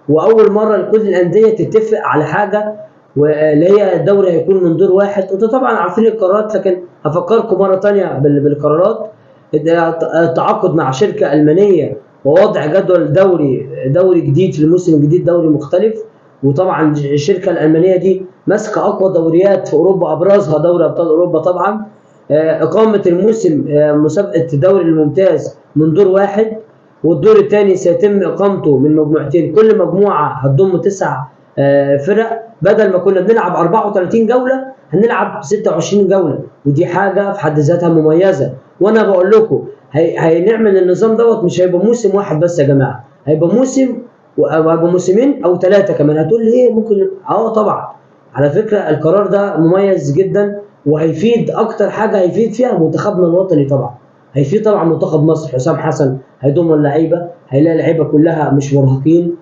واول مره لكل الانديه تتفق على حاجه، واللي هي الدوري هيكون من دور واحد. انتوا طبعا عارفين القرارات، لكن هفكركم مره ثانيه بالقرارات. التعاقد مع شركه المانيه ووضع جدول دوري جديد في الموسم الجديد، دوري مختلف. وطبعا الشركه الالمانيه دي ماسكه اقوى دوريات في اوروبا، ابرزها دوري ابطال اوروبا طبعا. اقامه الموسم مسابقه الدوري الممتاز من دور واحد، والدور الثاني سيتم اقامته من مجموعتين، كل مجموعه هتضم 9 فرق، بدل ما كنا بنلعب 34 جوله هنلعب 26 جوله، ودي حاجه في حد ذاتها مميزه. وانا بقول لكم هنعمل النظام دوت، مش هيبقى موسم واحد بس يا جماعه، هيبقى موسم وهيبقى موسمين او 3 كمان. هتقول لي ايه؟ ممكن طبعا. على فكره القرار ده مميز جدا، وهيفيد اكتر حاجه هيفيد فيها منتخبنا الوطني طبعا. هيفيد طبعا منتخب مصر، حسام حسن هيضم اللعيبه، هيلاقي اللعيبه كلها مش مرهقين،